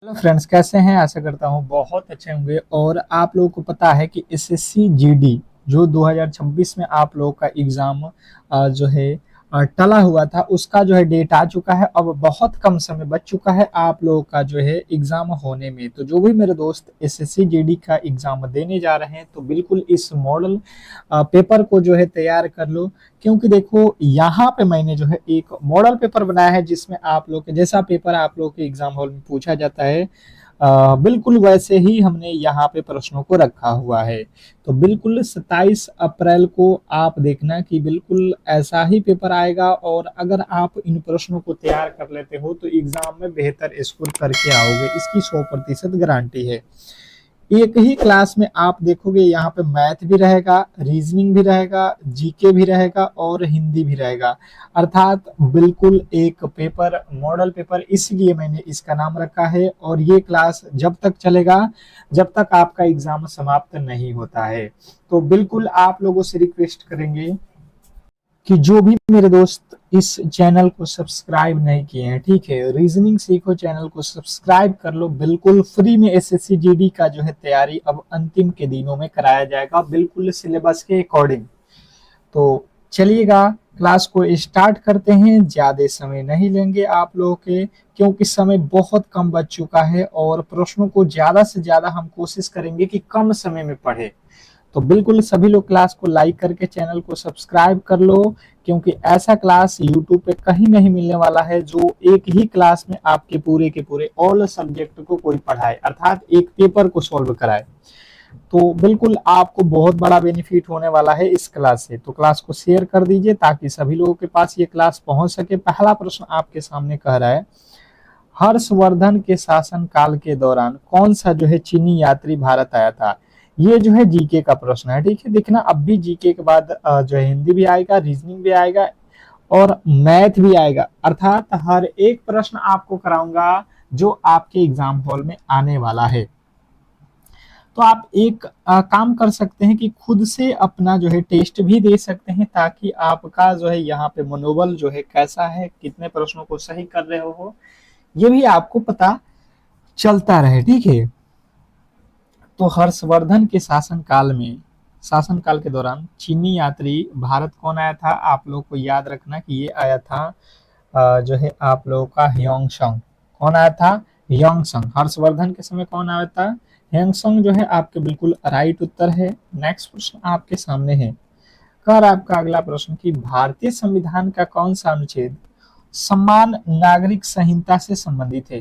Hello friends, कैसे हैं? आशा करता हूँ बहुत अच्छे होंगे। और आप लोगों को पता है कि एसएससी जीडी जो 2026 में आप लोगों का एग्जाम जो है टला हुआ था, उसका जो है डेट आ चुका है। अब बहुत कम समय बच चुका है आप लोगों का जो है एग्जाम होने में। तो जो भी मेरे दोस्त एसएससी जीडी का एग्जाम देने जा रहे हैं, तो बिल्कुल इस मॉडल पेपर को जो है तैयार कर लो। क्योंकि देखो, यहाँ पे मैंने जो है एक मॉडल पेपर बनाया है, जिसमें आप लोग के जैसा पेपर आप लोग के एग्जाम हॉल में पूछा जाता है, बिल्कुल वैसे ही हमने यहाँ पे प्रश्नों को रखा हुआ है। तो बिल्कुल 27 अप्रैल को आप देखना कि बिल्कुल ऐसा ही पेपर आएगा। और अगर आप इन प्रश्नों को तैयार कर लेते हो, तो एग्जाम में बेहतर स्कोर करके आओगे, इसकी 100% गारंटी है। एक ही क्लास में आप देखोगे, यहाँ पे मैथ भी रहेगा, रीजनिंग भी रहेगा, जीके भी रहेगा और हिंदी भी रहेगा। अर्थात बिल्कुल एक पेपर, मॉडल पेपर, इसलिए मैंने इसका नाम रखा है। और ये क्लास जब तक चलेगा, जब तक आपका एग्जाम समाप्त नहीं होता है। तो बिल्कुल आप लोगों से रिक्वेस्ट करेंगे कि जो भी मेरे दोस्त इस चैनल को सब्सक्राइब नहीं किए हैं, ठीक है, रीजनिंग सीखो चैनल को सब्सक्राइब कर लो। बिल्कुल फ्री में एसएससी जीडी का जो है तैयारी अब अंतिम के दिनों में कराया जाएगा, बिल्कुल सिलेबस के अकॉर्डिंग। तो चलिएगा, क्लास को स्टार्ट करते हैं। ज्यादा समय नहीं लेंगे आप लोगों के, क्योंकि समय बहुत कम बच चुका है और प्रश्नों को ज्यादा से ज्यादा हम कोशिश करेंगे कि कम समय में पढ़े। तो बिल्कुल सभी लोग क्लास को लाइक करके चैनल को सब्सक्राइब कर लो, क्योंकि ऐसा क्लास यूट्यूब पे कहीं नहीं मिलने वाला है जो एक ही क्लास में आपके पूरे के पूरे ऑल सब्जेक्ट को कोई पढ़ाए, अर्थात एक पेपर को सॉल्व कराए। तो बिल्कुल आपको बहुत बड़ा बेनिफिट होने वाला है इस क्लास से। तो क्लास को शेयर कर दीजिए ताकि सभी लोगों के पास ये क्लास पहुंच सके। पहला प्रश्न आपके सामने कह रहा है, हर्षवर्धन के शासन काल के दौरान कौन सा जो है चीनी यात्री भारत आया था? ये जो है जीके का प्रश्न है, ठीक है। देखना, अब भी जीके के बाद जो है हिंदी भी आएगा, रीजनिंग भी आएगा और मैथ भी आएगा। अर्थात हर एक प्रश्न आपको कराऊंगा जो आपके एग्जाम हॉल में आने वाला है। तो आप एक काम कर सकते हैं कि खुद से अपना जो है टेस्ट भी दे सकते हैं, ताकि आपका जो है यहाँ पे मनोबल जो है कैसा है, कितने प्रश्नों को सही कर रहे हो, ये भी आपको पता चलता रहे, ठीक है। तो हर्षवर्धन के शासनकाल के दौरान चीनी यात्री भारत कौन आया था? आप लोग को याद रखना कि ये आया था जो है आप लोगों का ह्योंगसंग। कौन आया था? ह्योंगसंग। हर्षवर्धन के समय कौन आया था? ह्योंगसंग जो है आपके बिल्कुल राइट उत्तर है। नेक्स्ट प्रश्न आपके सामने है। कर आपका अगला प्रश्न कि भारतीय संविधान का कौन सा अनुच्छेद समान नागरिक संहिता से संबंधित है?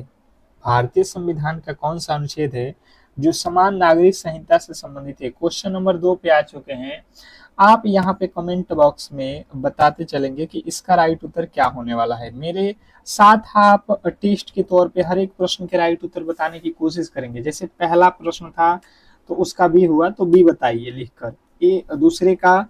भारतीय संविधान का कौन सा अनुच्छेद है जो समान नागरिक संहिता से संबंधित है? क्वेश्चन नंबर 2 पे आ चुके हैं। आप यहाँ पे कमेंट बॉक्स में बताते चलेंगे कि इसका राइट उत्तर क्या होने वाला है। मेरे साथ आप टेस्ट के तौर पे हर एक प्रश्न के राइट उत्तर बताने की कोशिश करेंगे। जैसे पहला प्रश्न था तो उसका बी हुआ, तो बी बताइए लिखकर। ए दूसरे का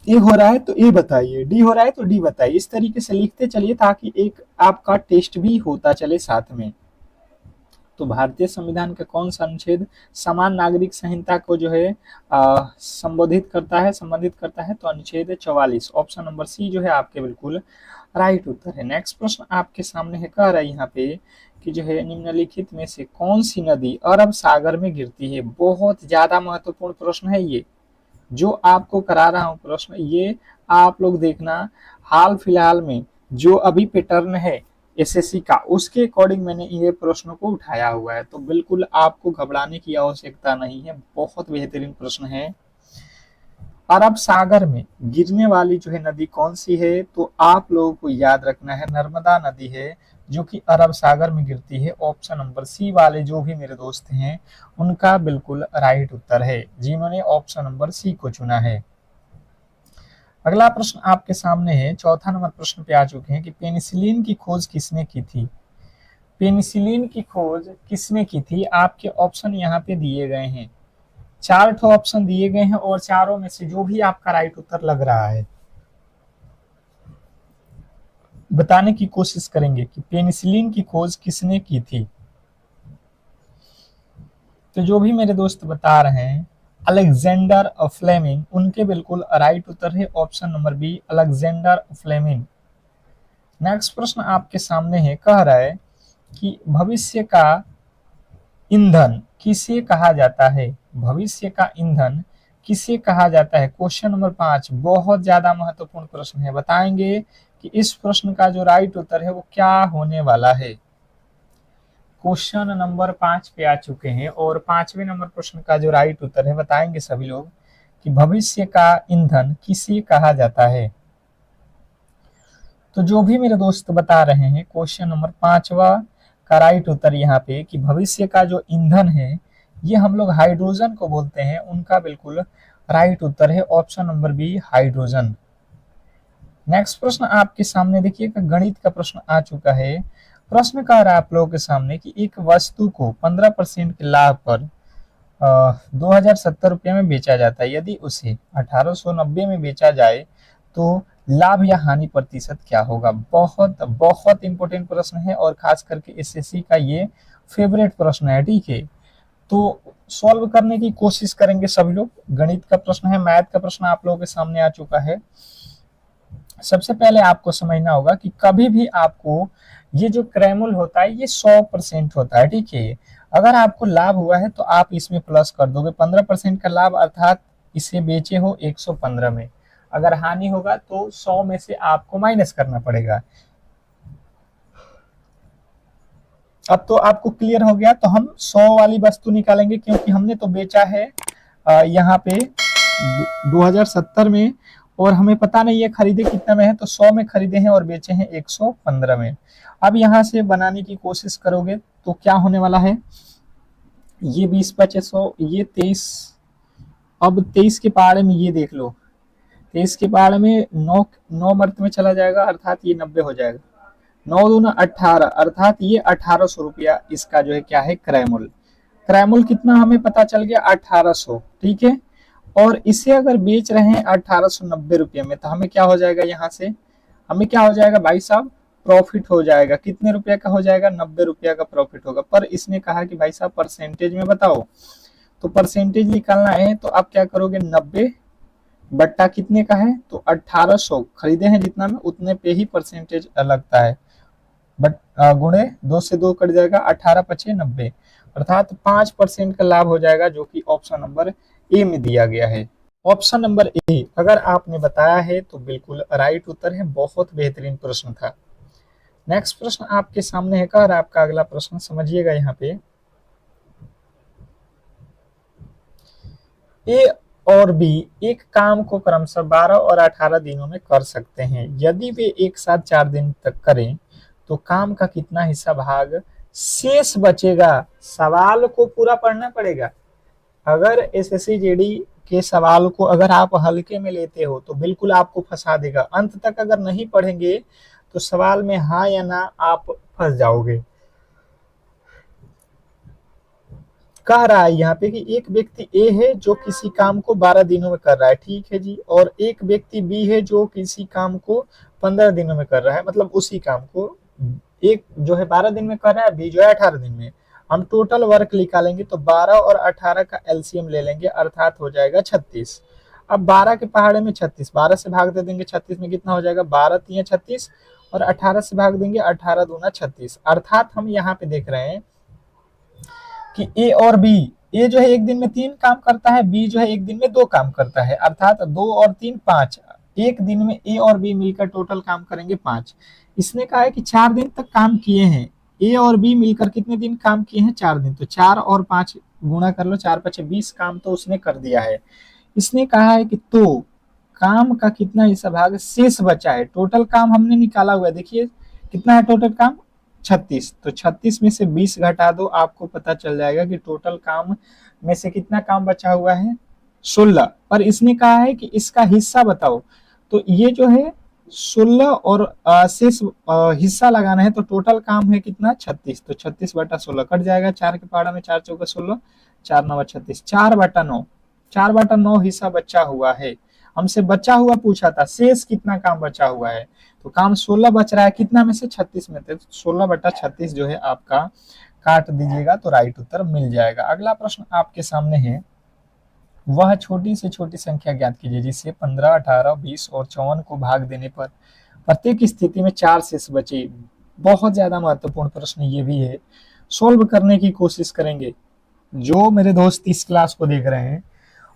ए हो रहा है तो ए बताइए, डी हो रहा है तो डी बताइए। इस तरीके से लिखते चलिए ताकि एक आपका टेस्ट भी होता चले साथ में। तो भारतीय संविधान का कौन सा अनुच्छेद समान नागरिक संहिता को जो है संबंधित करता है? तो अनुच्छेद 44, ऑप्शन नंबर सी जो है आपके बिल्कुल राइट उत्तर है। नेक्स्ट प्रश्न आपके सामने है, कह रहा है यहाँ पे कि जो है निम्नलिखित में से कौन सी नदी अरब सागर में गिरती है? बहुत ज्यादा महत्वपूर्ण प्रश्न है ये जो आपको करा रहा हूं प्रश्न। ये आप लोग देखना, हाल फिलहाल में जो अभी पैटर्न है एसएससी का, उसके अकॉर्डिंग मैंने ये प्रश्नों को उठाया हुआ है। तो बिल्कुल आपको घबराने की आवश्यकता नहीं है, बहुत बेहतरीन प्रश्न है। अरब सागर में गिरने वाली जो है नदी कौन सी है? तो आप लोगों को याद रखना है, नर्मदा नदी है जो कि अरब सागर में गिरती है। ऑप्शन नंबर सी वाले जो भी मेरे दोस्त हैं, उनका बिल्कुल राइट उत्तर है, जिन्होंने ऑप्शन नंबर सी को चुना है। अगला प्रश्न आपके सामने है, चौथा नंबर प्रश्न पे आ चुके हैं कि पेनिसिलिन की खोज किसने की थी? पेनिसिलिन की खोज किसने की थी? आपके ऑप्शन यहाँ पे दिए गए हैं, 4 ठो ऑप्शन दिए गए हैं और चारों में से जो भी आपका राइट उत्तर लग रहा है, बताने की कोशिश करेंगे कि पेनिसिलिन की खोज किसने की थी। तो जो भी मेरे दोस्त बता रहे हैं अलेक्जेंडर फ्लेमिंग, उनके बिल्कुल राइट उत्तर है option number B, Alexander Fleming. Next प्रश्न आपके सामने है, कह रहा है कि भविष्य का ईंधन किसे कहा जाता है? भविष्य का ईंधन किसे कहा जाता है? क्वेश्चन नंबर 5 बहुत ज्यादा महत्वपूर्ण प्रश्न है। बताएंगे कि इस प्रश्न का जो राइट उत्तर है वो क्या होने वाला है। क्वेश्चन नंबर 5 पे आ चुके हैं और 5वें नंबर प्रश्न का जो राइट उत्तर है बताएंगे सभी लोग कि भविष्य का ईंधन किसे कहा जाता है। तो जो भी मेरे दोस्त बता रहे हैं क्वेश्चन नंबर 5वां का राइट उत्तर यहाँ पे कि भविष्य का जो ईंधन है ये हम लोग हाइड्रोजन को बोलते हैं, उनका बिल्कुल राइट उत्तर है option number B hydrogen. Next प्रश्न आपके सामने देखिए, गणित का प्रश्न आ चुका है। प्रश्न कह रहा है आप लोगों के सामने कि एक वस्तु को 15% के लाभ पर 2070 रुपये में बेचा जाता है। यदि उसे 1890 में बेचा जाए तो लाभ या हानि प्रतिशत क्या होगा? बहुत बहुत इंपॉर्टेंट प्रश्न है और खास करके एसएससी का ये फेवरेट प्रश्न है। ठीक है, तो सॉल्व करने की कोशिश करेंगे सभी लोग। गणित का प्रश्न है, मैथ का प्रश्न आप लोगों के सामने आ चुका है। सबसे पहले आपको समझना होगा कि कभी भी आपको ये जो क्रैमल होता है ये 100% होता है। ठीक है, अगर आपको लाभ हुआ है तो आप इसमें प्लस कर दोगे 15% का लाभ, अर्थात इसे बेचे हो 115 में। अगर हानि होगा तो 100 में से आपको माइनस करना पड़ेगा। अब तो आपको क्लियर हो गया। तो हम 100 वाली वस्तु निकालेंगे क्योंकि हमने तो बेचा है यहाँ पे 2070 में और हमें पता नहीं है खरीदे कितना में है, तो 100 में खरीदे हैं और बेचे हैं 115 में। अब यहाँ से बनाने की कोशिश करोगे तो क्या होने वाला है, ये 20 बचे 100, ये 23। अब 23 के पहाड़े में ये देख लो, 23 के पहाड़े में 9 मर्त में चला जाएगा, अर्थात ये 90 हो जाएगा। 9 दूना 18, अर्थात ये 1800 रुपया इसका जो है क्या है क्रयमूल्य। क्रयमूल्य कितना हमें पता चल गया 1800। ठीक है, और इसे अगर बेच रहे हैं 1890 रुपये में तो हमें क्या हो जाएगा, यहाँ से हमें क्या हो जाएगा भाई साहब, प्रॉफिट हो जाएगा। कितने रुपए का हो जाएगा, 90 रुपया का प्रॉफिट होगा। पर इसने कहा कि भाई साहब परसेंटेज में बताओ, तो परसेंटेज निकालना है तो आप क्या करोगे, 90 बट्टा कितने का है, तो 1800 खरीदे हैं जितना में उतने पे ही परसेंटेज लगता है। बट गुणे 2 से 2 कट जाएगा, 18 पचे 90, अर्थात 5% का लाभ हो जाएगा, जो कि ऑप्शन नंबर ए में दिया गया है। ऑप्शन नंबर ए अगर आपने बताया है तो बिल्कुल राइट उत्तर है। बहुत बेहतरीन प्रश्न था। नेक्स्ट प्रश्न आपके सामने है, कर आपका अगला प्रश्न समझिएगा। यहाँ पे ए और बी एक काम को क्रमशः 12 और 18 दिनों में कर सकते हैं। यदि वे एक साथ 4 दिन तक करें तो काम का कितना हिस्सा भाग शेष बचेगा? सवाल को पूरा पढ़ना पड़ेगा। अगर एसएससी जीडी के सवाल को अगर आप हल्के में लेते हो तो बिल्कुल आपको फंसा देगा। अंत तक अगर नहीं पढ़ेंगे तो सवाल में हाँ या ना आप फंस जाओगे। कह रहा है यहाँ पे कि एक व्यक्ति ए है जो किसी काम को 12 दिनों में कर रहा है, ठीक है जी, और एक व्यक्ति बी है जो किसी काम को 15 दिनों में कर रहा है, मतलब उसी काम को एक जो है 12 दिन में कर रहा है, बी जो है 18 दिन में। हम टोटल वर्क निकालेंगे तो 12 और 18 का एलसीएम ले लेंगे, अर्थात हो जाएगा 36। अब 12 के पहाड़े में 36, 12 से भाग दे देंगे 36 में, कितना हो जाएगा 12 तिया 36, और 18 से भाग देंगे 18 दूना 36, अर्थात हम यहाँ पे देख रहे हैं कि ए और बी, ए जो है एक दिन में 3 काम करता है, बी जो है एक दिन में 2 काम करता है, अर्थात 2 और 3 5। एक दिन में ए और बी मिलकर टोटल काम करेंगे 5। इसने कहा है कि 4 दिन तक काम किए हैं। ए और बी मिलकर कितने दिन काम किए हैं, 4 दिन, तो 4 और 5 गुणा कर लो, 4 5 20 काम तो उसने कर दिया है। इसने कहा है कि तो काम का कितना हिस्सा भाग शेष बचा है। टोटल काम हमने निकाला हुआ है, देखिए कितना है टोटल काम 36, तो 36 में से 20 घटा दो, आपको पता चल जाएगा कि टोटल काम में से कितना काम बचा हुआ है 16। पर इसने कहा है कि इसका हिस्सा बताओ, तो ये जो है 16 और शेष हिस्सा लगाना है, तो टोटल काम है कितना 36, तो 36 बटा 16 कट जाएगा, 4 के पहाड़ा में 4 चौका 16, 4 9 36, 4 बटा 9, 4 बटा 9 हिस्सा बचा हुआ है। हमसे बचा हुआ पूछा था, शेष कितना काम बचा हुआ है, तो काम 16 बच रहा है, कितना में से 36 में, तो 16 बटा 36 जो है आपका काट दीजिएगा तो राइट उत्तर मिल जाएगा। अगला प्रश्न आपके सामने है, वह छोटी से छोटी संख्या ज्ञात कीजिए जिसे 15, 18, 20 और 54 को भाग देने पर प्रत्येक स्थिति में 4 शेष बचे। बहुत ज्यादा महत्वपूर्ण प्रश्न ये भी है, सोल्व करने की कोशिश करेंगे। जो मेरे दोस्त इस क्लास को देख रहे हैं,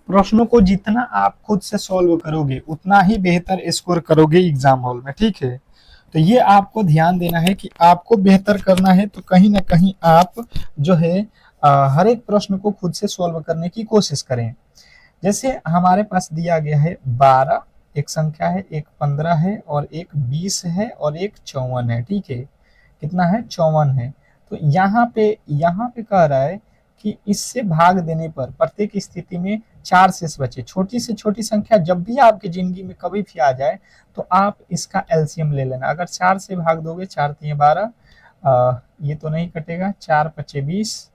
प्रश्नों को जितना आप खुद से सॉल्व करोगे उतना ही बेहतर स्कोर करोगे एग्जाम हॉल में, ठीक है। तो ये आपको ध्यान देना है कि आपको बेहतर करना है, तो कहीं ना कहीं आप जो है हर एक प्रश्न को खुद से सॉल्व करने की कोशिश करें। जैसे हमारे पास दिया गया है 12 एक संख्या है, एक 15 है और एक 20 है और एक 54 है, ठीक है। कितना है? 54 है। तो यहाँ पे कह रहा है कि इससे भाग देने पर प्रत्येक स्थिति में 4 शेष बचे। छोटी से छोटी संख्या जब भी आपकी जिंदगी में कभी भी आ जाए तो आप इसका एलसीएम ले लेना। अगर 4 से भाग दोगे, 4 तिये 12, ये तो नहीं कटेगा, 4 पचे 20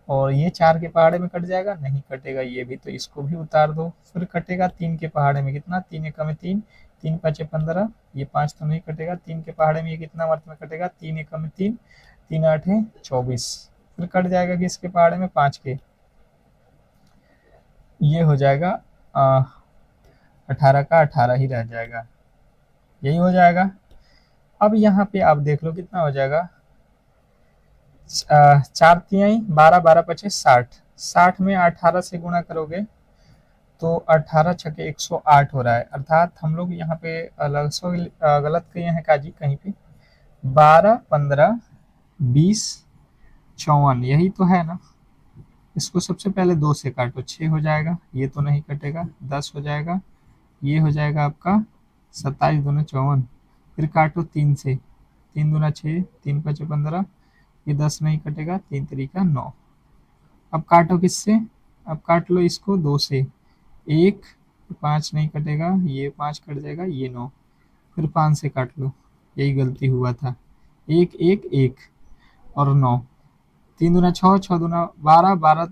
और ये 4 के पहाड़े में कट जाएगा, नहीं कटेगा ये भी, तो इसको भी उतार दो। फिर कटेगा 3 के पहाड़े में, कितना? 3 एकम में 3, 3 पचे 15, ये 5 तो नहीं कटेगा। 3 के पहाड़े में ये कितना वर्थ में कटेगा? 3 एकम में 3, 3 8 है 24। फिर कट जाएगा कि इसके पहाड़े में 5 के, ये हो जाएगा 18 का 18 ही रह जाएगा, यही हो जाएगा। अब यहाँ पे आप देख लो कितना हो जाएगा, 4 तिहाई 12, 12 पचे 60, 60 में 18 से गुणा करोगे तो 18 छके 108 हो रहा है। अर्थात हम लोग यहाँ पे अलग से गलत किए हैं काजी कहीं पे। 12, 15, 20, 54 यही तो है ना। इसको सबसे पहले 2 से काटो, 6 हो जाएगा, ये तो नहीं कटेगा, 10 हो जाएगा, ये हो जाएगा आपका 27 दूना 54। फिर काटो 3 से, 3 दूना 6, 3 पचे 15, ये 10 नहीं कटेगा, 3 तरीका 9। अब काटो किससे? अब काट लो इसको 2 से, 1, 5 नहीं कटेगा, ये 5 कट जाएगा, ये 9। फिर 5 से काट लो, यही गलती हुआ था, 1 1 1 और 9, 3 दूना 6, 6 दूना 12, 12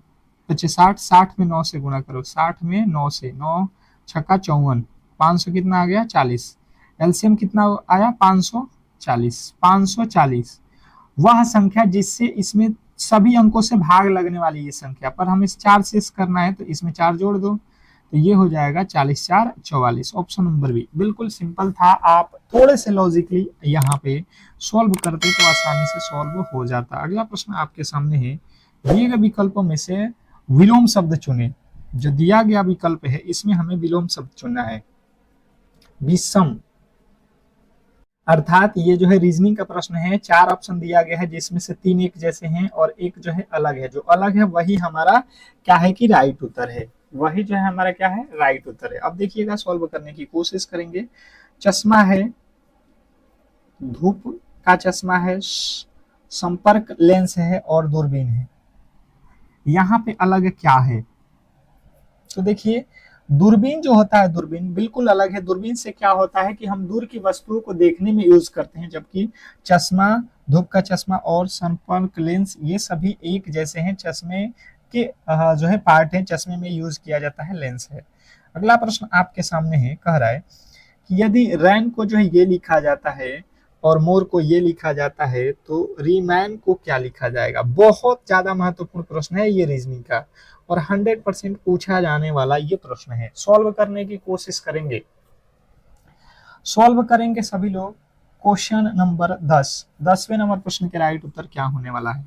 पचे 60, 60 में 9 से गुणा करो, 60 में 9 से, 9 छक्का 54, 500 कितना आ गया? 40। एलसीएम कितना आया? 540। 540 वह संख्या जिससे इसमें सभी अंकों से भाग लगने वाली ये संख्या, पर हमें 4 से करना है तो इसमें 4 जोड़ दो, तो ये हो जाएगा 40 4 44। ऑप्शन नंबर बी बिल्कुल सिंपल था। आप थोड़े से लॉजिकली यहाँ पे सॉल्व करते तो आसानी से सॉल्व हो जाता। अगला प्रश्न आपके सामने है, दिए गए विकल्पों में से विलोम शब्द चुने। जो दिया गया विकल्प है इसमें हमें विलोम शब्द चुनना है। विषम, अर्थात ये जो है रीजनिंग का प्रश्न है, 4 ऑप्शन दिया गया है जिसमें से 3 एक जैसे हैं और एक जो है अलग है। जो अलग है वही हमारा क्या है कि राइट उत्तर है, वही जो है हमारा क्या है? राइट उत्तर है। अब देखिएगा, सॉल्व करने की कोशिश करेंगे। चश्मा है, धूप का चश्मा है, संपर्क लेंस है और दूरबीन है। यहाँ पे अलग क्या है? तो देखिए, दूरबीन जो होता है, दूरबीन बिल्कुल अलग है। दूरबीन से क्या होता है कि हम दूर की वस्तुओं को देखने में यूज करते हैं, जबकि चश्मा, धूप का चश्मा और संपर्क लेंस ये सभी एक जैसे हैं। चश्मे के जो है पार्ट है, चश्मे में यूज किया जाता है, लेंस है। अगला प्रश्न आपके सामने है, कह रहा है कि यदि रैन को जो है ये लिखा जाता है और मोर को ये लिखा जाता है तो रीमैन को क्या लिखा जाएगा? बहुत ज्यादा महत्वपूर्ण प्रश्न है ये रीजनिंग का और 100% पूछा जाने वाला ये प्रश्न है। सॉल्व करने की कोशिश करेंगे, सॉल्व करेंगे सभी लोग। क्वेश्चन नंबर 10, 10वें नंबर प्रश्न के राइट उत्तर क्या होने वाला है?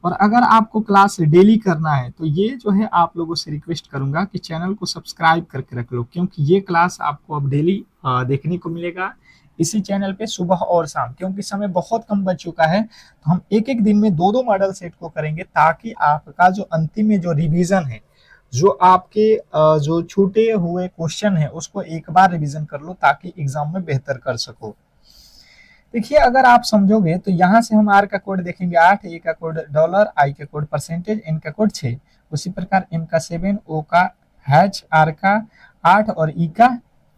और अगर आपको क्लास डेली करना है तो ये जो है आप लोगों से रिक्वेस्ट करूंगा कि चैनल को सब्सक्राइब करके रख लो, क्योंकि ये क्लास आपको अब डेली देखने को मिलेगा इसी चैनल पे सुबह और शाम। क्योंकि समय बहुत कम बच चुका है तो हम एक एक दिन में 2-2 मॉडल सेट को करेंगे, ताकि आपका जो अंतिम में जो रिवीजन है, जो आपके जो छूटे हुए क्वेश्चन है उसको एक बार रिवीजन कर लो, ताकि एग्जाम में बेहतर कर सको। देखिए, अगर आप समझोगे तो यहाँ से हम आर का कोड देखेंगे 8, ए का कोड $, आई का कोड %, एन का कोड 6, उसी प्रकार एम का 7, ओ का हैच, आर का 8 और ई का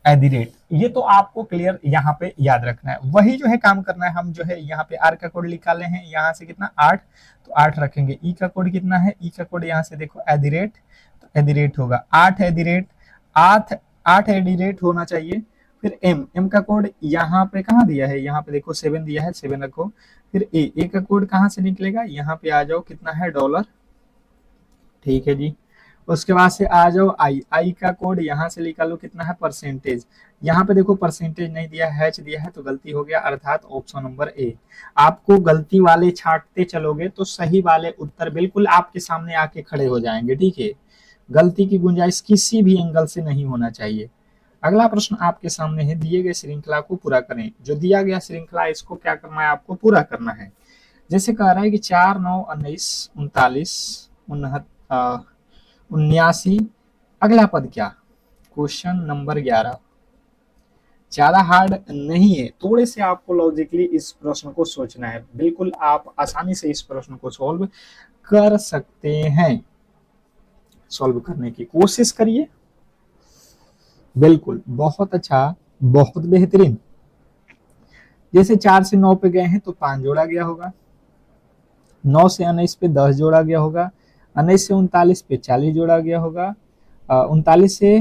@ ये तो आपको क्लियर यहाँ पे याद रखना है। वही जो है काम करना है, हम जो है यहाँ पे आर का कोड निकाले हैं, यहाँ से कितना 8, तो 8 रखेंगे। ई का कोड कितना है? ई का कोड यहाँ से देखो @ तो @ होगा 8 @ होना चाहिए। फिर एम का कोड यहाँ पे कहाँ दिया है? यहाँ पे देखो 7 दिया है, 7 रखो। फिर ए का कोड कहाँ से निकलेगा? यहाँ पे आ जाओ, कितना है $, ठीक है जी। उसके बाद से आ जाओ आई, आई का कोड यहाँ से निकालो कितना है परसेंटेज। यहाँ पे देखो परसेंटेज नहीं दिया है, एच दिया है, तो गलती हो गया, अर्थात ऑप्शन नंबर ए। आपको गलती वाले छांटते चलोगे तो सही वाले उत्तर बिल्कुल आपके सामने आके खड़े हो जाएंगे, ठीक है। गलती की गुंजाइश किसी भी एंगल से नहीं होना चाहिए। अगला प्रश्न आपके सामने है, दिए गए श्रृंखला को पूरा करें। जो दिया गया श्रृंखला इसको क्या करना है, आपको पूरा करना है। जैसे कह रहा है कि 4 9 19 39 79, अगला पद क्या, क्वेश्चन नंबर 11। ज्यादा हार्ड नहीं है, थोड़े से आपको लॉजिकली इस प्रश्न को सोचना है, बिल्कुल आप आसानी से इस प्रश्न को सॉल्व कर सकते हैं। सॉल्व करने की कोशिश करिए, बिल्कुल बहुत अच्छा, बहुत बेहतरीन। जैसे 4 से 9 पे गए हैं तो 5 जोड़ा गया होगा, 9 से 19 पे 10 जोड़ा गया होगा, 19 से 39 पे 40 जोड़ा गया होगा, 39 से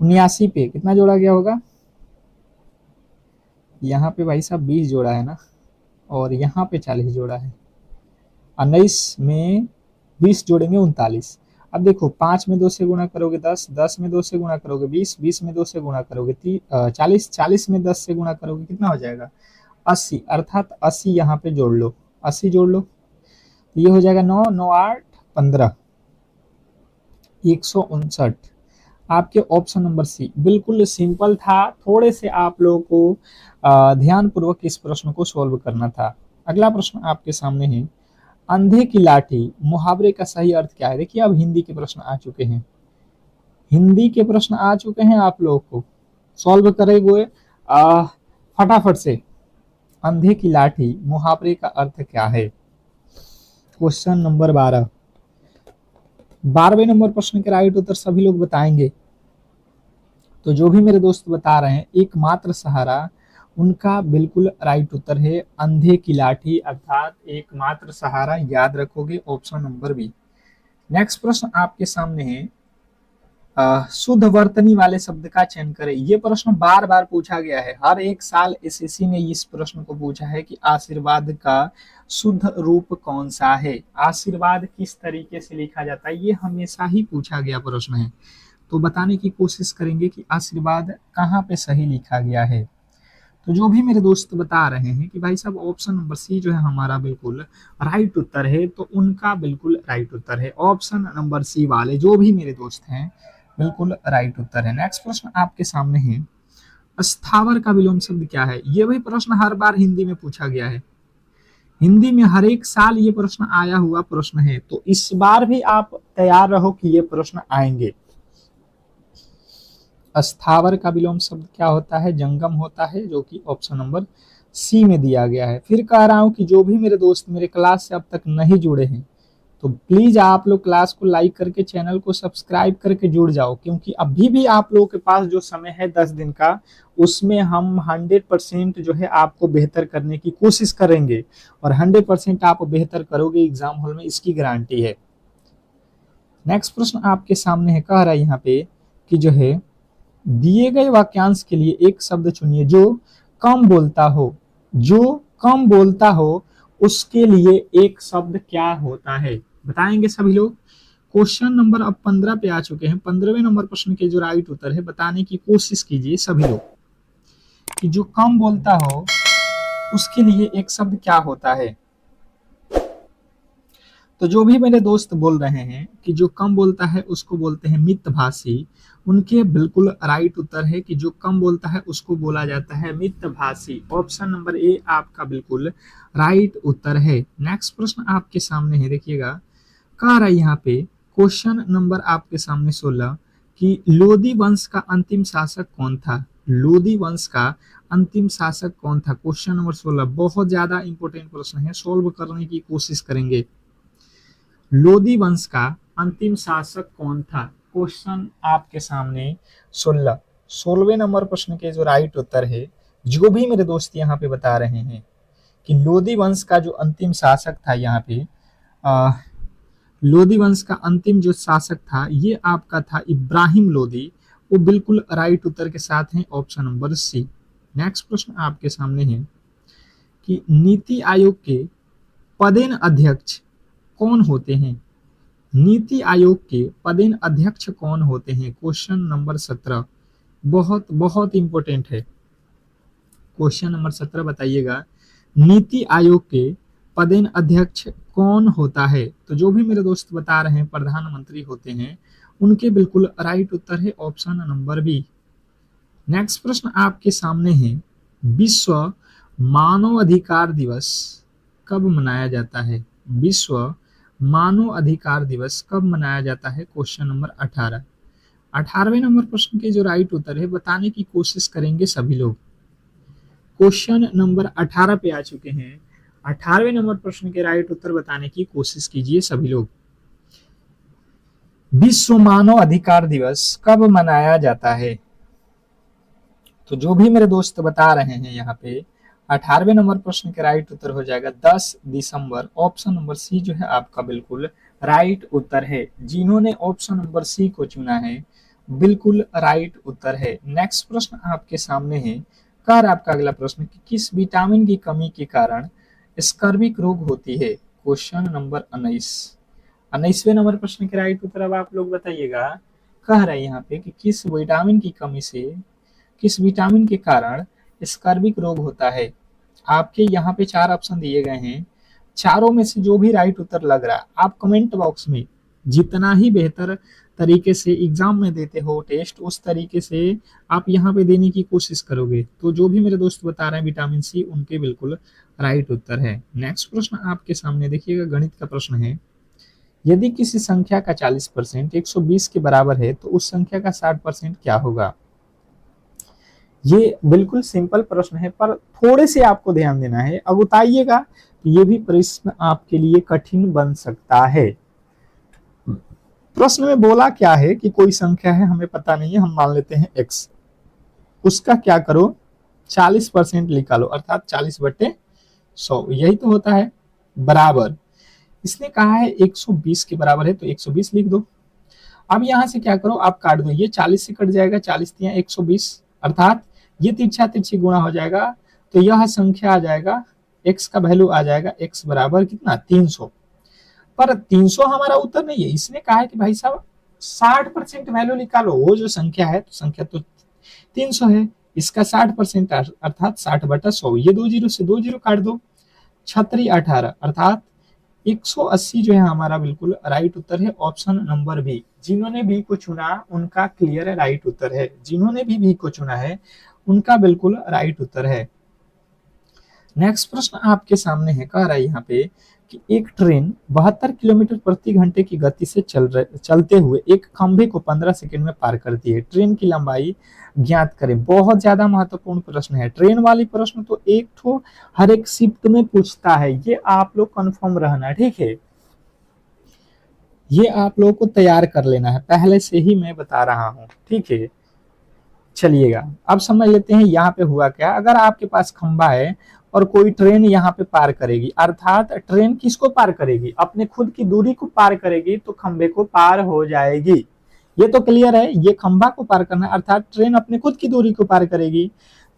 79 पे कितना जोड़ा गया होगा, यहाँ पे भाई साहब 20 जोड़ा है ना, और यहाँ पे 40 जोड़ा है। 19 में 20 जोड़ेंगे 39। अब देखो 5 में 2 से गुणा करोगे 10, 10 में 2 से गुणा करोगे 20, 20 में 2 से गुणा करोगे 40, 40 में 10 से गुणा करोगे कितना हो जाएगा 80, अर्थात 80 यहाँ पे जोड़ लो, 80 जोड़ लो, तो ये हो जाएगा 9 9 8 15, 159। आपके ऑप्शन नंबर सी बिल्कुल सिंपल था, थोड़े से आप लोगों को ध्यान पूर्वक इस प्रश्न को सॉल्व करना था। अगला प्रश्न आपके सामने है, अंधे की लाठी मुहावरे का सही अर्थ क्या है। देखिए अब हिंदी के प्रश्न आ चुके हैं, हिंदी के प्रश्न आ चुके हैं, आप लोगों को सॉल्व करेंगे फटाफट से। अंधे की लाठी मुहावरे का अर्थ क्या है, क्वेश्चन नंबर 12। 12वें नंबर प्रश्न के राइट उत्तर सभी लोग बताएंगे। तो जो भी मेरे दोस्त बता रहे हैं एकमात्र सहारा, उनका बिल्कुल राइट उत्तर है अंधे की लाठी, अर्थात एकमात्र सहारा, याद रखोगे ऑप्शन नंबर बी। नेक्स्ट प्रश्न आपके सामने है, शुद्ध वर्तनी वाले शब्द का चयन करें। ये प्रश्न बार बार पूछा गया है, हर एक साल एसएससी ने इस प्रश्न को पूछा है कि आशीर्वाद का शुद्ध रूप कौन सा है, आशीर्वाद किस तरीके से लिखा जाता है, ये हमेशा ही पूछा गया प्रश्न है। तो बताने की कोशिश करेंगे कि आशीर्वाद कहाँ पे सही लिखा गया है। तो जो भी मेरे दोस्त बता रहे हैं कि भाई साहब ऑप्शन नंबर सी जो है हमारा बिल्कुल राइट उत्तर है, तो उनका बिल्कुल राइट उत्तर है ऑप्शन नंबर सी वाले, जो भी मेरे दोस्त हैं बिल्कुल राइट उत्तर है। नेक्स्ट प्रश्न आपके सामने है, स्थावर का विलोम शब्द क्या है। ये भी प्रश्न हर बार हिंदी में पूछा गया है, हिंदी में हर एक साल ये प्रश्न आया हुआ प्रश्न है, तो इस बार भी आप तैयार रहो कि ये प्रश्न आएंगे। स्थावर का विलोम शब्द क्या होता है, जंगम होता है, जो कि ऑप्शन नंबर सी में दिया गया है। फिर कह रहा हूं कि जो भी मेरे दोस्त मेरे क्लास से अब तक नहीं जुड़े हैं, तो प्लीज आप लोग क्लास को लाइक करके चैनल को सब्सक्राइब करके जुड़ जाओ, क्योंकि अभी भी आप लोगों के पास जो समय है 10 दिन का, उसमें हम 100% जो है आपको बेहतर करने की कोशिश करेंगे, और 100% आप बेहतर करोगे एग्जाम हॉल में, इसकी गारंटी है। नेक्स्ट प्रश्न आपके सामने है, कह रहा है यहाँ पे कि जो है दिए गए वाक्यांश के लिए एक शब्द चुनिए जो कम बोलता हो, जो कम बोलता हो उसके लिए एक शब्द क्या होता है, बताएंगे सभी लोग। क्वेश्चन नंबर अब 15 पे आ चुके हैं, 15वें नंबर प्रश्न के जो राइट उत्तर है बताने की कोशिश कीजिए सभी लोग, कि जो कम बोलता हो उसके लिए एक शब्द क्या होता है। तो जो भी मेरे दोस्त बोल रहे हैं कि जो कम बोलता है उसको बोलते हैं मितभाषी, उनके बिल्कुल राइट उत्तर है कि जो कम बोलता है उसको बोला जाता है मितभाषी। ऑप्शन नंबर ए आपका बिल्कुल राइट उत्तर है। नेक्स्ट प्रश्न आपके सामने है, देखिएगा, कह रहा है यहाँ पे क्वेश्चन नंबर आपके सामने 16 कि लोदी वंश का अंतिम शासक कौन था। लोदी वंश का अंतिम शासक कौन था, क्वेश्चन नंबर 16, बहुत ज्यादा इंपॉर्टेंट प्रश्न है, सोल्व करने की कोशिश करेंगे। लोदी वंश का अंतिम शासक कौन था, क्वेश्चन आपके सामने 16। 16वें नंबर प्रश्न के जो राइट उत्तर है, जो भी मेरे दोस्त यहाँ पे बता रहे हैं कि लोदी वंश का जो अंतिम शासक था, यहाँ पे लोदी वंश का अंतिम जो शासक था ये आपका था इब्राहिम लोदी, वो बिल्कुल राइट उत्तर के साथ है ऑप्शन नंबर सी। नेक्स्ट प्रश्न आपके सामने है कि नीति आयोग के पदेन अध्यक्ष कौन होते हैं। नीति आयोग के पदेन अध्यक्ष कौन होते हैं? क्वेश्चन नंबर 17 बहुत बहुत इंपॉर्टेंट है। क्वेश्चन नंबर 17 बताइएगा, नीति आयोग के पदेन अध्यक्ष कौन होता है? तो जो भी मेरे दोस्त बता रहे हैं प्रधानमंत्री होते हैं, उनके बिल्कुल राइट उत्तर है ऑप्शन नंबर बी। नेक्स्ट प्रश्न आपके सामने है, विश्व मानव अधिकार दिवस कब मनाया जाता है? विश्व मानव अधिकार दिवस कब मनाया जाता है? Question number 18। 18वें नंबर प्रश्न के जो राइट उत्तर है बताने की कोशिश करेंगे सभी लोग। क्वेश्चन नंबर 18 पे आ चुके हैं। 18वें नंबर प्रश्न के राइट उत्तर बताने की कोशिश कीजिए सभी लोग। विश्व मानव अधिकार दिवस कब मनाया जाता है? तो जो भी मेरे दोस्त बता रहे हैं यहाँ पे 18वें नंबर प्रश्न के राइट उत्तर हो जाएगा 10 दिसंबर। ऑप्शन नंबर सी जो है आपका बिल्कुल राइट उत्तर है। जिन्होंने ऑप्शन नंबर सी को चुना है बिल्कुल राइट उत्तर है। नेक्स्ट प्रश्न आपके सामने है, कह रहा आपका अगला प्रश्न कि किस विटामिन की कमी के कारण स्कर्विक रोग होती है? Question number 19। 19वें नंबर प्रश्न के राइट उत्तर अब आप लोग बताइएगा। कह रहा है यहाँ पे कि किस विटामिन की कमी से, किस विटामिन के कारण स्कर्विक रोग होता है? आपके यहाँ पे 4 ऑप्शन दिए गए हैं, चारों में से जो भी राइट उत्तर लग रहा है आप कमेंट बॉक्स में जितना ही बेहतर तरीके से एग्जाम में देते हो टेस्ट, उस तरीके से आप यहाँ पे देने की कोशिश करोगे। तो जो भी मेरे दोस्त बता रहे हैं विटामिन सी, उनके बिल्कुल राइट उत्तर है। नेक्स्ट प्रश्न आपके सामने देखिएगा, गणित का प्रश्न है, यदि किसी संख्या का 40% 120 के बराबर है तो उस संख्या का 60% क्या होगा? ये बिल्कुल सिंपल प्रश्न है पर थोड़े से आपको ध्यान देना है। अब बताइएगा तो ये भी प्रश्न आपके लिए कठिन बन सकता है। प्रश्न में बोला क्या है कि कोई संख्या है, हमें पता नहीं है, हम मान लेते हैं x, उसका क्या करो 40% निकालो, अर्थात 40/100, यही तो होता है, बराबर। इसने कहा है 120 के बराबर है तो 120 लिख दो। अब यहां से क्या करो, आप काट दो, ये 40 से कट जाएगा, 40 तिया 120, अर्थात ये तिरछा तिरछी गुणा हो जाएगा तो यह संख्या आ जाएगा, x का वैल्यू आ जाएगा x बराबर कितना 300। पर 300 हमारा उत्तर नहीं है, इसने कहा है कि भाई साहब 60% वैल्यू निकालो। वो जो संख्या है तो संख्या तो 300 है, इसका 60% अर्थात 60/100, ये 2 जीरो से 2 जीरो काट दो, 18 अर्थात 180 जो है हमारा बिल्कुल राइट उत्तर है, ऑप्शन नंबर बी। जिन्होंने बी को चुना उनका क्लियर राइट उत्तर है, जिन्होंने भी बी को चुना है उनका बिल्कुल राइट उत्तर है। नेक्स्ट प्रश्न आपके सामने है, कह रहा है यहाँ पे कि एक ट्रेन 72 किलोमीटर प्रति घंटे की गति से चलते हुए एक खंभे को 15 सेकंड में पार करती है, ट्रेन की लंबाई ज्ञात करें। बहुत ज्यादा महत्वपूर्ण प्रश्न है, ट्रेन वाली प्रश्न तो एक ठो हर एक शिफ्ट में पूछता है, ये आप लोग कंफर्म रहना, ठीक है, ये आप लोग को तैयार कर लेना है, पहले से ही मैं बता रहा हूँ, ठीक है। चलिएगा अब समझ लेते हैं यहाँ पे हुआ क्या। अगर आपके पास खंबा है और कोई ट्रेन यहाँ पे पार करेगी, अर्थात ट्रेन किसको पार करेगी, अपने खुद की दूरी को पार करेगी तो खंबे को पार हो जाएगी, ये तो क्लियर है। ये खंबा को पार करना अर्थात ट्रेन अपने खुद की दूरी को पार करेगी।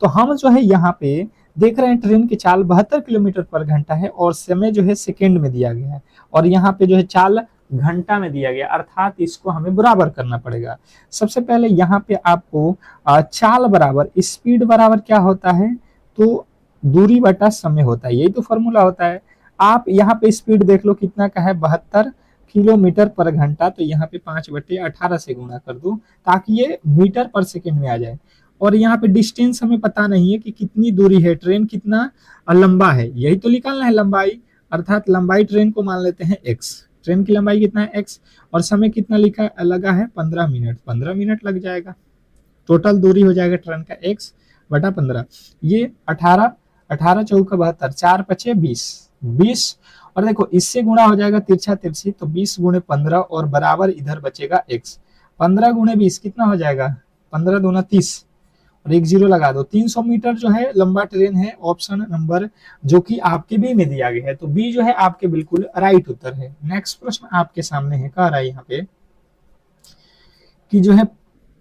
तो हम जो है यहाँ पे देख रहे हैं ट्रेन की चाल 72 किलोमीटर पर घंटा है और समय जो है सेकेंड में दिया गया है, और यहाँ पे जो है चाल घंटा में दिया गया, अर्थात इसको हमें बराबर करना पड़ेगा। सबसे पहले यहाँ पे आपको चाल बराबर स्पीड बराबर क्या होता है, तो दूरी बटा समय होता है, यही तो फॉर्मूला होता है। आप यहाँ पे स्पीड देख लो कितना का है 72 किलोमीटर पर घंटा, तो यहाँ पे 5/18 से गुणा कर दो ताकि ये मीटर पर सेकेंड में आ जाए। और यहाँ पे डिस्टेंस हमें पता नहीं है कि कितनी दूरी है, ट्रेन कितना लंबा है, यही तो निकालना है लंबाई, अर्थात लंबाई ट्रेन को मान लेते हैं x, ट्रेन की लंबाई कितना है x, और समय कितना लिखा लगा है 15 मिनट, 15 मिनट लग जाएगा, टोटल दूरी हो जाएगा ट्रेन का x/15, ये 18 18 चौका 72, 4 पचे 20, और देखो इससे गुणा हो जाएगा तिरछा तिरछी तो 20 गुणे 15 और बराबर इधर बचेगा x, 15 गुणे 20 कितना हो जाएगा 15 दूना 30 और एक जीरो लगा दो। 300 मीटर जो है लंबा ट्रेन है, ऑप्शन नंबर जो कि आपके बी में दिया गया है, तो बी जो है आपके बिल्कुल राइट उत्तर है। नेक्स्ट प्रश्न आपके सामने है, कह रहा है यहाँ पे कि जो है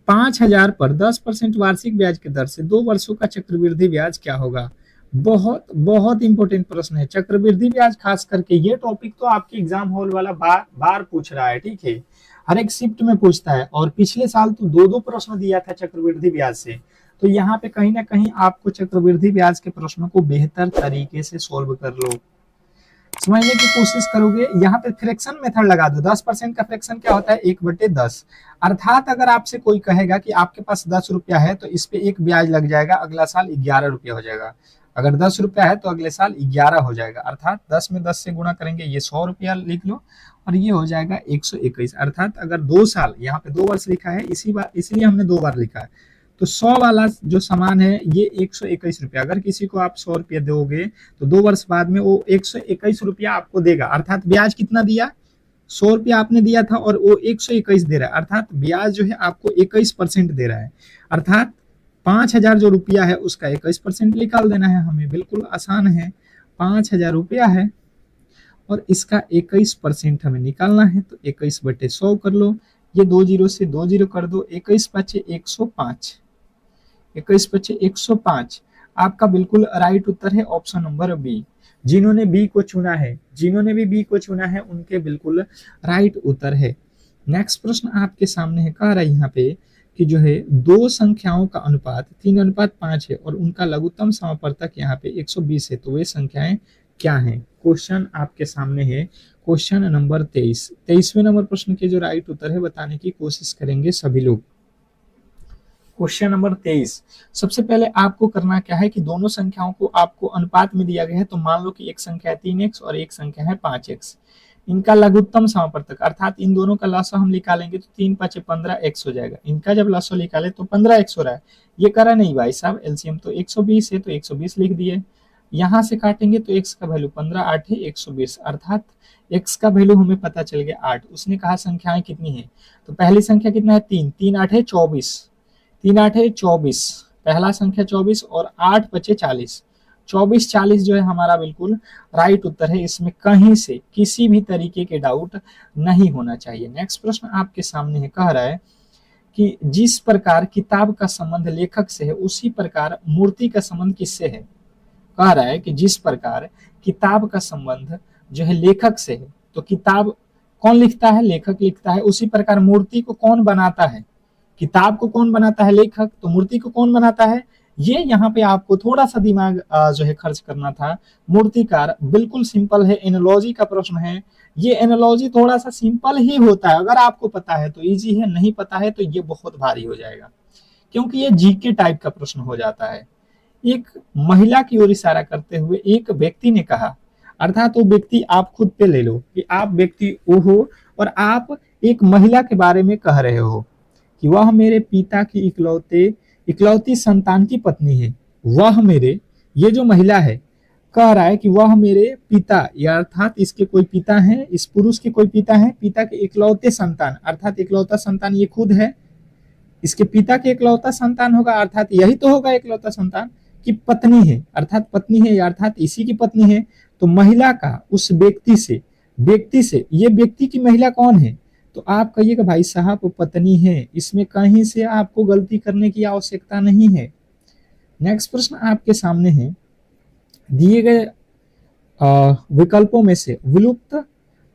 5000 पर 10% वार्षिक ब्याज की दर से 2 वर्षों का चक्रवृद्धि ब्याज क्या होगा। बहुत बहुत इंपॉर्टेंट प्रश्न है चक्रवृद्धि ब्याज, खास करके ये टॉपिक तो आपके एग्जाम हॉल वाला बार बार पूछ रहा है, ठीक है, हर एक शिफ्ट में पूछता है, और पिछले साल तो दो दो प्रश्न दिया था चक्रवृद्धि ब्याज से। तो यहाँ पे कहीं ना कहीं आपको चक्रवृद्धि ब्याज के प्रश्नों को बेहतर तरीके से सोल्व कर लो, समझने की कोशिश करोगे। यहाँ पे फ्रैक्शन मेथड लगा दो। 10% का फ्रैक्शन क्या होता है? 1/10। अर्थात अगर आपसे कोई कहेगा कि आपके पास 10 रुपया है तो इस पे एक ब्याज लग जाएगा, अगला साल 11 रुपया हो जाएगा। अगर 10 रुपया है तो अगले साल 11 हो जाएगा, अर्थात 10 में 10 से गुणा करेंगे, ये 100 रुपया लिख लो, और ये हो जाएगा 121। अर्थात अगर 2 साल, यहाँ पे 2 वर्ष लिखा है, इसी बार इसलिए हमने 2 बार लिखा है। तो 100 वाला जो सामान है ये 121 रुपया, अगर किसी को आप 100 रुपया दोगे तो 2 वर्ष बाद में वो 121 रुपया आपको देगा। अर्थात ब्याज कितना दिया? 100 रुपया आपने दिया था और वो 121 दे रहा है, अर्थात ब्याज जो है आपको 21% दे रहा है। अर्थात 5,000 जो रुपया है उसका 21% निकाल देना है हमें, बिल्कुल आसान है। 5,000 रुपया है और इसका 21% हमें निकालना है, तो 21/100 कर लो, ये 2 जीरो से 2 जीरो कर दो, 21 × 105, 21 × 105 आपका बिल्कुल राइट उत्तर है ऑप्शन नंबर बी। जिन्होंने बी को चुना है, जिन्होंने भी बी को चुना है उनके बिल्कुल राइट उत्तर है। नेक्स्ट प्रश्न आपके सामने है, कह रहा है यहाँ पे कि जो है दो संख्याओं का अनुपात 3:5 है और उनका लघुत्तम समापवर्तक यहाँ पे 120 है, तो वे संख्याएं क्या हैं? क्वेश्चन आपके सामने है, क्वेश्चन नंबर 23। 23वें नंबर प्रश्न के जो राइट उत्तर है बताने की कोशिश करेंगे सभी लोग। क्वेश्चन नंबर 23, सबसे पहले आपको करना क्या है कि दोनों संख्याओं को आपको अनुपात में दिया गया है, तो मान लो कि एक संख्या है 3x और एक संख्या है 5x, इनका लघुत्तम समापवर्तक, अर्थात इन दोनों का लसाअ हम निकालेंगे तो 3×5 = 15x हो जाएगा। इनका जब लसाअ निकाले तो 15x हो रहा है, ये करा नहीं भाई साहब, एलसीएम तो 120 है तो 120 लिख दिए। यहाँ से काटेंगे तो x का वैल्यू 15, 8 है 120, अर्थात x का वैल्यू हमें पता चल गया 8। उसने कहा संख्याएं कितनी है, तो पहली संख्या कितना है 3, 3 8 है 24, 3 8 है 24, पहला संख्या 24 और 8 बचे 40, 24 40 जो है हमारा बिल्कुल राइट उत्तर है, इसमें कहीं से किसी भी तरीके के डाउट नहीं होना चाहिए। नेक्स्ट प्रश्न आपके सामने है, कह रहा है कि जिस प्रकार किताब का संबंध लेखक से है उसी प्रकार मूर्ति का संबंध किससे है? कह रहा है कि जिस प्रकार किताब का संबंध जो है लेखक से है, तो किताब कौन लिखता है? लेखक लिखता है। उसी प्रकार मूर्ति को कौन बनाता है? किताब को कौन बनाता है? लेखक। तो मूर्ति को कौन बनाता है? ये यहाँ पे आपको थोड़ा सा दिमाग जो है खर्च करना था। मूर्तिकार बिल्कुल सिंपल है, एनालॉजी का प्रश्न है, ये एनालॉजी थोड़ा सा सिंपल ही होता है, अगर आपको पता है तो इजी है, नहीं पता है तो ये बहुत भारी हो जाएगा, क्योंकि ये जीके टाइप का प्रश्न हो जाता है। एक महिला की ओर इशारा करते हुए एक व्यक्ति ने कहा, अर्थात वो व्यक्ति आप खुद पे ले लो कि आप व्यक्ति वो हो और आप एक महिला के बारे में कह रहे हो कि वह मेरे पिता की इकलौती संतान की पत्नी है। वह मेरे, ये जो महिला है कह रहा है कि वह मेरे पिता, या अर्थात इसके कोई पिता हैं, इस पुरुष के कोई पिता हैं, पिता के इकलौते संतान, अर्थात इकलौता संतान ये खुद है, इसके पिता के इकलौता संतान होगा, अर्थात यही तो होगा इकलौता संतान की पत्नी है, अर्थात पत्नी है, अर्थात इसी की पत्नी है। तो महिला का उस व्यक्ति से ये व्यक्ति की महिला कौन है? तो आप कहिएगा भाई साहब पत्नी है, इसमें कहीं से आपको गलती करने की आवश्यकता नहीं है। नेक्स्ट प्रश्न आपके सामने है, दिए गए विकल्पों में से विलुप्त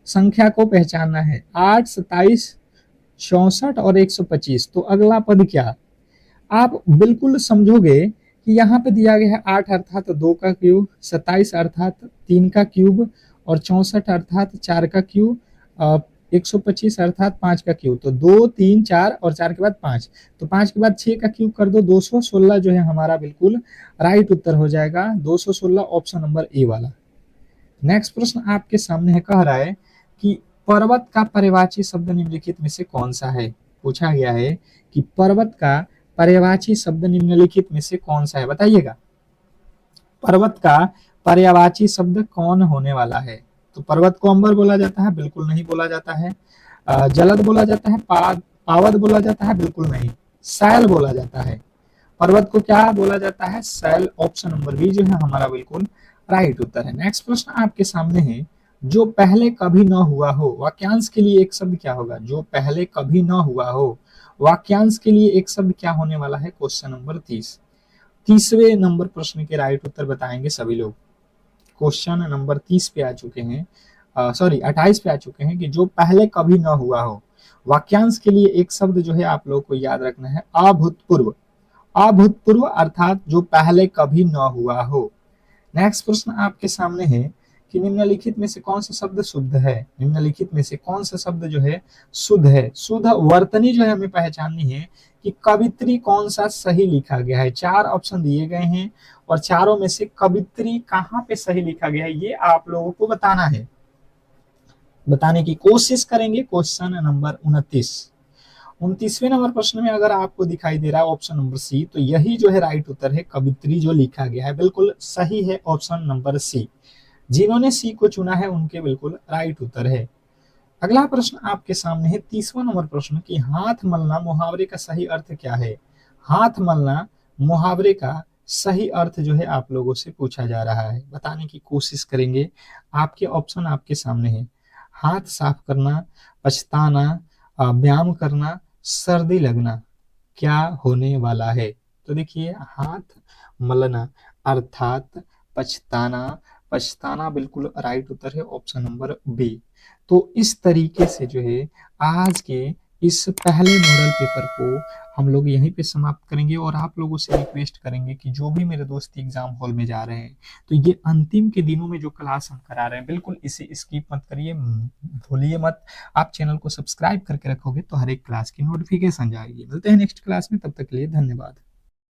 संख्या को पहचानना है। 8, 27, 64 और 125, तो अगला पद क्या? आप बिल्कुल समझोगे कि यहाँ पे दिया गया है 8 अर्थात 2 का क्यूब, 27 अर्थात 3 का क्यूब और 64 अर्थात 4 का क्यूब, 125 अर्थात 5 का क्यूब। तो 2, 3, 4 और 4 के बाद 5, तो 5 के बाद 6 का क्यूब कर दो, 216 जो है हमारा बिल्कुल राइट उत्तर हो जाएगा, 216 ऑप्शन नंबर ए वाला। नेक्स्ट प्रश्न आपके सामने है, कह रहा है कि पर्वत का पर्यायवाची शब्द निम्नलिखित में से कौन सा है? पूछा गया है कि पर्वत का पर्यायवाची शब्द निम्नलिखित में से कौन सा है, बताइएगा। पर्वत का पर्यायवाची शब्द कौन होने वाला है? तो पर्वत को अंबर बोला जाता है? बिल्कुल नहीं बोला जाता है। जलद बोला जाता है? पावद बोला जाता है? बिल्कुल नहीं। शैल बोला जाता है। पर्वत को क्या बोला जाता है? शैल। ऑप्शन नंबर बी जो है हमारा बिल्कुल राइट उत्तर है। नेक्स्ट प्रश्न आपके सामने है, जो पहले कभी न हुआ हो, वाक्यांश के लिए एक शब्द क्या होगा? जो पहले कभी न हुआ हो, वाक्यांश के लिए एक शब्द क्या होने वाला है? Question number 30। 30वें नंबर प्रश्न के राइट उत्तर बताएंगे सभी लोग। क्वेश्चन नंबर 30 पे आ चुके हैं, सॉरी 28 पे आ चुके हैं कि जो पहले कभी न हुआ हो। वाक्यांश के लिए एक शब्द जो है आप लोग को याद रखना है, अभूतपूर्व। अभूतपूर्व अर्थात जो पहले कभी न हुआ हो। नेक्स्ट प्रश्न आपके सामने है कि निम्नलिखित में से कौन सा शब्द शुद्ध है। निम्नलिखित में से कौन सा शब्द जो है शुद्ध है। शुद्ध वर्तनी जो है हमें पहचाननी है कि कवित्री कौन सा सही लिखा गया है। 4 ऑप्शन दिए गए हैं और चारों में से कवित्री कहाँ पे सही लिखा गया है ये आप लोगों को बताना है, बताने की कोशिश करेंगे। क्वेश्चन नंबर 29वें नंबर प्रश्न में अगर आपको दिखाई दे रहा है ऑप्शन नंबर सी, तो यही जो है राइट उत्तर है, कवित्री जो लिखा गया है बिल्कुल सही है ऑप्शन नंबर सी। जिन्होंने सी को चुना है उनके बिल्कुल राइट उत्तर है। अगला प्रश्न आपके सामने है 30वां नंबर प्रश्न कि हाथ मलना मुहावरे का सही अर्थ क्या है। हाथ मलना मुहावरे का सही अर्थ जो है आप लोगों से पूछा जा रहा है, बताने की कोशिश करेंगे। आपके ऑप्शन आपके सामने है, हाथ साफ करना, पछताना, व्यायाम करना, सर्दी लगना। क्या होने वाला है। तो देखिए हाथ मलना अर्थात पछताना, पछताना बिल्कुल राइट उत्तर है ऑप्शन नंबर बी। तो इस तरीके से जो है आज के इस पहले मॉडल पेपर को हम लोग यहीं पे समाप्त करेंगे और आप लोगों से रिक्वेस्ट करेंगे कि जो भी मेरे दोस्त एग्जाम हॉल में जा रहे हैं तो ये अंतिम के दिनों में जो क्लास हम करा रहे हैं बिल्कुल इसे स्किप मत करिए, भूलिए मत। आप चैनल को सब्सक्राइब करके रखोगे तो हर एक क्लास की नोटिफिकेशन जाएगी। मिलते हैं नेक्स्ट क्लास में, तब तक के लिए धन्यवाद।